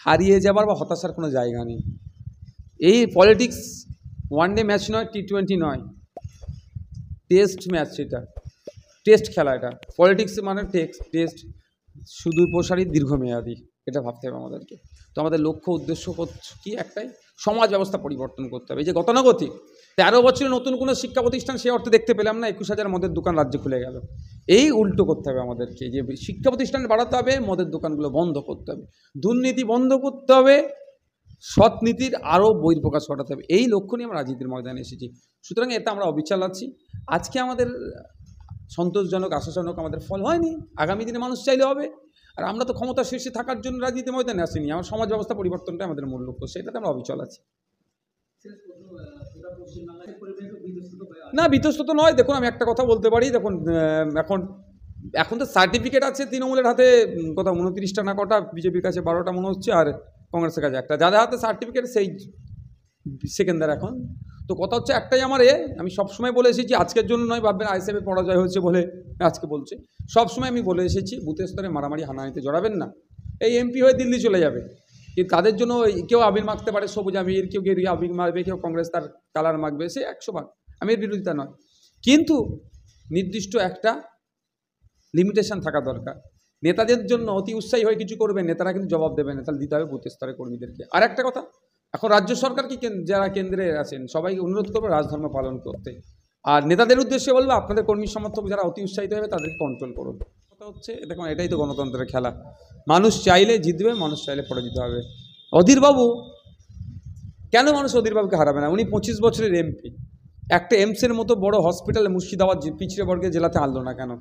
হারিয়ে যাবার বা হতাশার কোনো জায়গা নেই। এই পলিটিক্স ওয়ান ডে ম্যাচ নয়, T20 নয়, টেস্ট ম্যাচ। সেটা টেস্ট খেলা। এটা পলিটিক্স মানে টেস্ট, সুদূর প্রসারী, দীর্ঘমেয়াদী। এটা ভাবতে হবে আমাদেরকে। তো আমাদের লক্ষ্য উদ্দেশ্য কি? একটাই, সমাজ ব্যবস্থা পরিবর্তন করতে হবে। এই যে গতানুগতিক 13 বছরে নতুন কোনো শিক্ষা প্রতিষ্ঠান সে অর্থে দেখতে পেলাম না, 21,000 মদের দোকান রাজ্যে খুলে গেল। এই উল্টো করতে হবে আমাদেরকে, যে শিক্ষা প্রতিষ্ঠান বাড়াতে হবে, মদের দোকানগুলো বন্ধ করতে হবে, দুর্নীতি বন্ধ করতে হবে, সৎ নীতির আরও বহিঃপ্রকাশ ঘটাতে হবে। এই লক্ষ্য নিয়ে আমরা রাজনীতির ময়দানে এসেছি। সুতরাং এটা আমরা অবিচল আছি। আজকে আমাদের সন্তোষজনক, আশাজনক আমাদের ফল হয়নি, আগামী দিনে মানুষ চাইলে হবে। আর আমরা তো ক্ষমতা শীর্ষে থাকার জন্য রাজনীতির ময়দানে আসিনি। আমার সমাজ ব্যবস্থা পরিবর্তনটা আমাদের মূল লক্ষ্য, সেটাতে আমরা অবিচল আছি। না, বিতস্তত নয়। দেখুন, আমি একটা কথা বলতে পারি। দেখুন, এখন তো সার্টিফিকেট আছে তৃণমূলের হাতে কত 29টা না কটা, বিজেপির কাছে 12টা মনে হচ্ছে, আর কংগ্রেসের কাছে একটা। যাদের হাতে সার্টিফিকেট সেই সেকেন্ডার এখন। তো কথা হচ্ছে একটাই, আমি সবসময় বলে এসেছি, আজকের জন্য নয় ভাববেন আইএসএফে পরাজয় হয়েছে বলে আজকে বলছে। সবসময় আমি বলে এসেছি, বুথের স্তরে মারামারি হানাহানিতে জড়াবেন না। এই এমপি হয়ে দিল্লি চলে যাবে, কিন্তু তাদের জন্য কেউ আবির মাখতে পারে, সবুজ আবির, কেউ গেরুয়া আবির মারবে, কেউ কংগ্রেস তার কালার মাখবে, সে 100 ভাগ। আমি এর বিরোধিতা নয়, কিন্তু নির্দিষ্ট একটা লিমিটেশন থাকা দরকার। নেতাদের জন্য অতি উৎসাহী হয়ে কিছু করবেন, নেতারা কিন্তু জবাব দেবেন, তাহলে দিতে হবে বুথের স্তরে কর্মীদেরকে। আর একটা কথা, এখন রাজ্য সরকার কি যারা কেন্দ্রে আছেন সবাইকে অনুরোধ করবে রাজধর্ম পালন করতে। আর নেতাদের উদ্দেশ্যে বলবো, আপনাদের কর্মী সমর্থক যারা অতি উৎসাহিত হবে তাদেরকে কন্ট্রোল করুন। কথা হচ্ছে, দেখুন, এটাই তো গণতন্ত্রের খেলা। মানুষ চাইলে জিতবে, মানুষ চাইলে পরাজিত হবে। অধীরবাবু, কেন মানুষ অধীরবাবুকে হারাবে না? উনি 25 বছরের এমপি। একটা এমসের মতো বড় হসপিটাল মুর্শিদাবাদ পিছিয়ে বর্গের জেলাতে আনলো না কেন?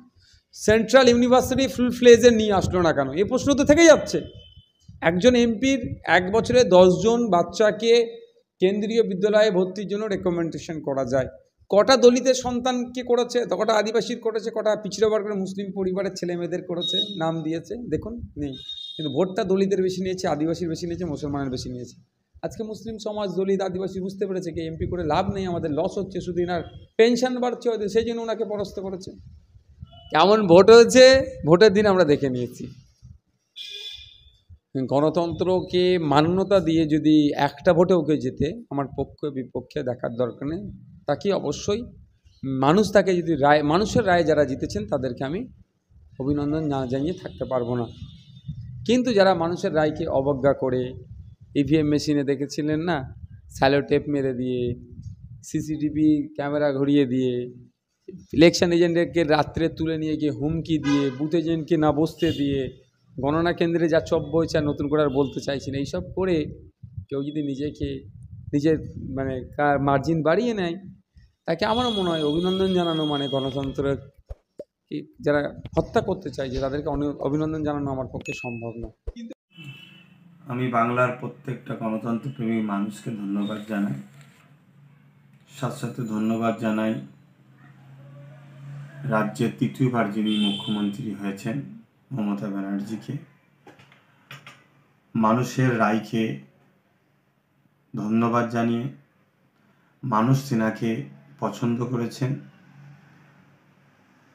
সেন্ট্রাল ইউনিভার্সিটি ফুল ফ্লেজে নিয়ে আসলো না কেন? এই প্রশ্ন তো থেকেই যাচ্ছে। একজন এমপির 1 বছরে 10 জন বাচ্চাকে কেন্দ্রীয় বিদ্যালয়ে ভর্তির জন্য রেকমেন্ডেশন করা যায়। কটা দলিতের সন্তানকে করেছে, কটা আদিবাসীর করেছে, কটা পিছিয়ে বর্গের মুসলিম পরিবারের ছেলে মেয়েদের করেছে, নাম দিয়েছে? দেখুন, নেই। কিন্তু ভোটটা দলিতের বেশি নিয়েছে, আদিবাসীর বেশি নিয়েছে, মুসলমানের বেশি নিয়েছে। আজকে মুসলিম সমাজ, দলিত, আদিবাসী বুঝতে পেরেছে কি এমপি করে লাভ নেই, আমাদের লস হচ্ছে, শুধু আর পেনশন বাড়ছে, সেই জন্য ওনাকে পরাস্ত করেছে। কেমন ভোট হয়েছে ভোটের দিন আমরা দেখে নিয়েছি। গণতন্ত্রকে মান্যতা দিয়ে যদি একটা ভোটে ওকে যেতে, আমার পক্ষে বিপক্ষে দেখার দরকার নেই। তাকে অবশ্যই মানুষ, তাকে যদি মানুষের রায়ে যারা জিতেছেন তাদেরকে আমি অভিনন্দন না জানিয়ে থাকতে পারবো না। কিন্তু যারা মানুষের রায়কে অবজ্ঞা করে, ইভিএম মেশিনে দেখেছিলেন না, স্যালো টেপ মেরে দিয়ে, সিসিটিভি ক্যামেরা ঘুরিয়ে দিয়ে, ইলেকশন এজেন্টকে রাত্রে তুলে নিয়ে গিয়ে হুমকি দিয়ে, বুথ এজেন্টকে না বসতে দিয়ে, গণনা কেন্দ্রে যা চব্য হয়েছে আর নতুন করে আর বলতে চাইছি না, এইসব করে কেউ যদি নিজের মার্জিন বাড়িয়ে নেয়, তাকে আমারও মনে হয় অভিনন্দন জানানো মানে গণতন্ত্রের যারা হত্যা করতে চাইছে তাদেরকে অভিনন্দন জানানো আমার পক্ষে সম্ভব না। আমি বাংলার প্রত্যেকটা গণতন্ত্রপ্রেমী মানুষকে ধন্যবাদ জানাই। সাথে সাথে ধন্যবাদ জানাই রাজ্যের তৃতীয়বার যিনি মুখ্যমন্ত্রী হয়েছেন মমতা ব্যানার্জিকে। মানুষের রায়কে ধন্যবাদ জানিয়ে মানুষ তেনাকে পছন্দ করেছেন।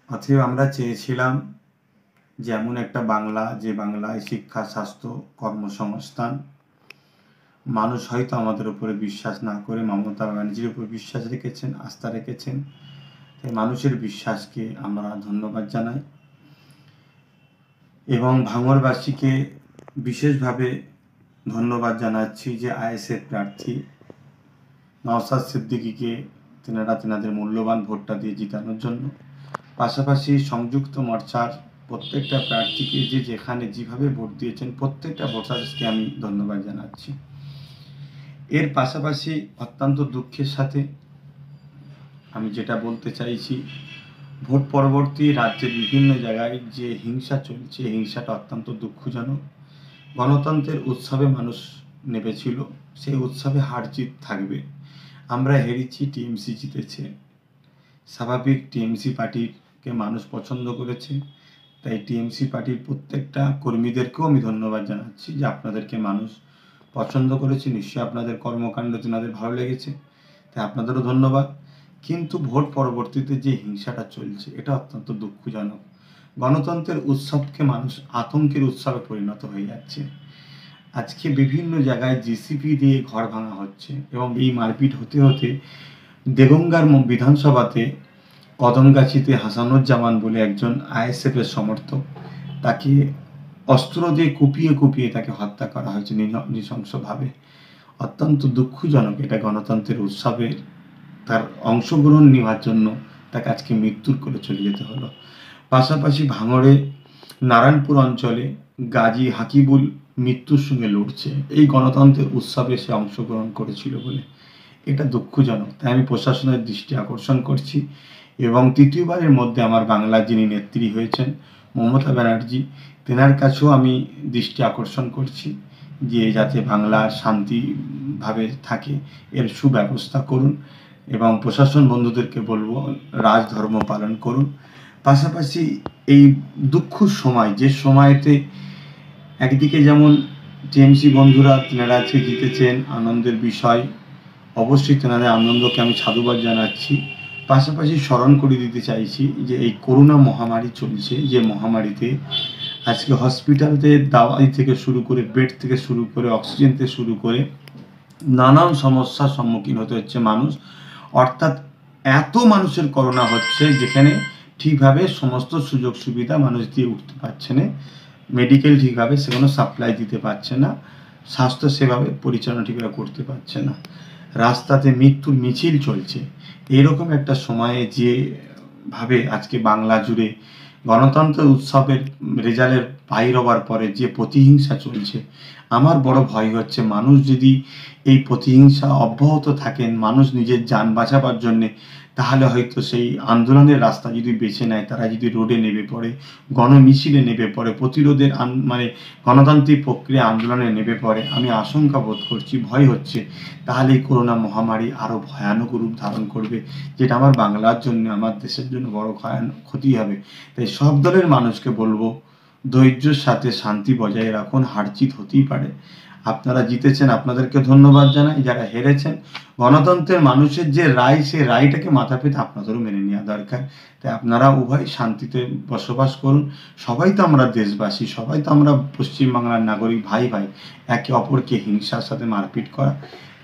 অতএব আমরা চেয়েছিলাম যে এমন একটা বাংলা, যে বাংলায় শিক্ষা, স্বাস্থ্য, কর্মসংস্থান, মানুষ হয়তো আমাদের উপরে বিশ্বাস না করে মমতা ব্যানার্জির উপর বিশ্বাস রেখেছেন, আস্থা রেখেছেন। তাই মানুষের বিশ্বাসকে আমরা ধন্যবাদ জানাই এবং ভাঙড়বাসীকে বিশেষভাবে ধন্যবাদ জানাচ্ছি যে আইএসএফ প্রার্থী নওশাদ সিদ্দিকীকে তেনাদের মূল্যবান ভোটটা দিয়ে জিতানোর জন্য। পাশাপাশি সংযুক্ত মোর্চার প্রত্যেকটা প্রার্থীকে যেখানে যেভাবে ভোট দিয়েছেন প্রত্যেকটা ভোটারকে আমি ধন্যবাদ জানাচ্ছি। এর পাশাপাশি অত্যন্ত দুঃখের সাথে আমি যেটা বলতে চাইছি, ভোট পরবর্তী রাজ্যের বিভিন্ন জায়গায় যে হিংসা চলছে, হিংসাটা অত্যন্ত দুঃখজনক। গণতন্ত্রের উৎসবে মানুষ নেমেছিল, সেই উৎসবে হার জিত থাকবে। আমরা হেরেছি, টিএমসি জিতেছে, স্বাভাবিক। টিএমসি পার্টিকে মানুষ পছন্দ করেছে, তাই টিএমসি পার্টির প্রত্যেকটা কর্মীদেরকেও আমি ধন্যবাদ জানাচ্ছি যে আপনাদেরকে মানুষ পছন্দ করেছে। নিশ্চয়ই আপনাদের কর্মকাণ্ড তেনাদের ভালো লেগেছে, তাই আপনাদেরও ধন্যবাদ। কিন্তু ভোট পরবর্তীতে যে হিংসাটা চলছে এটা অত্যন্ত দুঃখজনক। গণতন্ত্রের উৎসবকে মানুষ আতঙ্কের উৎসবে পরিণত হয়ে যাচ্ছে। আজকে বিভিন্ন জায়গায় জিসিপি দিয়ে ঘর ভাঙা হচ্ছে এবং এই মারপিট হতে হতে দেগঙ্গার বিধানসভাতে কদমগাছিতে হাসানুজ্জামান বলে একজন আইএসএফের সমর্থক, তাকে অস্ত্র দিয়ে কুপিয়ে কুপিয়ে তাকে হত্যা করা হয়েছে নৃশংসভাবে। অত্যন্ত দুঃখজনক। এটা গণতন্ত্রের উৎসবে তার অংশগ্রহণ নেওয়ার জন্য তাকে আজকে মৃত্যুর করে চলে যেতে হলো। পাশাপাশি ভাঙড়ে নারায়ণপুর অঞ্চলে গাজী হাকিবুল মৃত্যুর সঙ্গে লড়ছে এই গণতন্ত্রের উৎসবে সে অংশগ্রহণ করেছিল বলে। এটা দুঃখজনক। তাই আমি প্রশাসনের দৃষ্টি আকর্ষণ করছি এবং তৃতীয়বারের মধ্যে আমার বাংলার যিনি নেত্রী হয়েছেন মমতা ব্যানার্জি, তেনার কাছেও আমি দৃষ্টি আকর্ষণ করছি যে যাতে বাংলা শান্তিভাবে থাকে এর সুব্যবস্থা করুন এবং প্রশাসন বন্ধুদেরকে বলবো রাজধর্ম পালন করুন। পাশাপাশি এই দুঃখের সময়, যে সময়তে একদিকে যেমন টিএমসি বন্ধুরা তেনারা আজকে জিতেছেন, আনন্দের বিষয়, অবশ্যই তেনাদের আনন্দকে আমি সাধুবাদ জানাচ্ছি। পাশাপাশি স্মরণ করে দিতে চাইছি যে এই করোনা মহামারী চলছে, যে মহামারীতে আজকে হসপিটালতে দাওয়াই থেকে শুরু করে, বেড থেকে শুরু করে, অক্সিজেন থেকে শুরু করে নানান সমস্যার সম্মুখীন হতে হচ্ছে মানুষ। অর্থাৎ এত মানুষের করোনা হচ্ছে যেখানে ঠিকভাবে সমস্ত সুযোগ সুবিধা মানুষ দিয়ে উঠতে পারছে না, মেডিকেল ঠিকভাবে সেগুলো সাপ্লাই দিতে পারছে না, স্বাস্থ্য সেভাবে পরিচালনা ঠিকভাবে করতে পারছে না, রাস্তাতে মৃত্যুর মিছিল চলছে। এরকম একটা সময়ে যেভাবে আজকে বাংলা জুড়ে গণতন্ত্র উৎসবের রেজাল্টের বাইর হওয়ার পরে যে প্রতিহিংসা চলছে, আমার বড় ভয় হচ্ছে মানুষ যদি এই প্রতিহিংসা অব্যাহত থাকেন, মানুষ নিজের যান বাঁচাবার জন্যে, তাহলে হয়তো সেই আন্দোলনের রাস্তা যদি বেছে নেয়, তারা যদি রোডে নেমে পড়ে, গণমিছিলে নেমে পড়ে, প্রতিরোধের গণতান্ত্রিক প্রক্রিয়া আন্দোলনে নেমে পড়ে, আমি আশঙ্কা বোধ করছি, ভয় হচ্ছে, তাহলে এই করোনা মহামারী আরও ভয়ানক রূপ ধারণ করবে, যেটা আমার বাংলার জন্য, আমার দেশের জন্য বড় ক্ষতি হবে। তাই সব দলের মানুষকে বলবো ধৈর্যের সাথে শান্তি বজায় রাখুন। হারজিত হতেই পারে, আপনারা জিতেছেন, আপনাদেরকে ধন্যবাদ জানাই। যারা হেরেছেন, গণতন্ত্রের মানুষের যে রায়, সেই রায়টাকে মাথা পেতে আপনাদেরও মেনে নেওয়া দরকার। তাই আপনারা উভয় শান্তিতে বসবাস করুন। সবাই তো আমরা দেশবাসী, সবাই তো আমরা পশ্চিমবাংলার নাগরিক, ভাই ভাই। একে অপরকে হিংসার সাথে মারপিট করা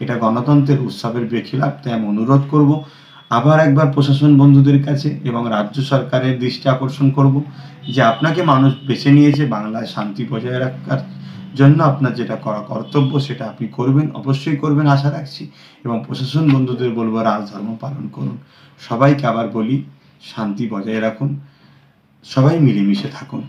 এটা গণতন্ত্রের উৎসবের বেখিলাফ। তাই আমি অনুরোধ করব আবার একবার প্রশাসন বন্ধুদের কাছে এবং রাজ্য সরকারের দৃষ্টি আকর্ষণ করব যে আপনাকে মানুষ বেছে নিয়েছে বাংলায় শান্তি বজায় রাখার জন্য। আপনার যেটা করা কর্তব্য সেটা আপনি করবেন, অবশ্যই করবেন আশা রাখছি। এবং প্রশাসন বন্ধুদের বলবো রাজধর্ম পালন করুন। সবাইকে আবার বলি শান্তি বজায় রাখুন, সবাই মিলেমিশে থাকুন।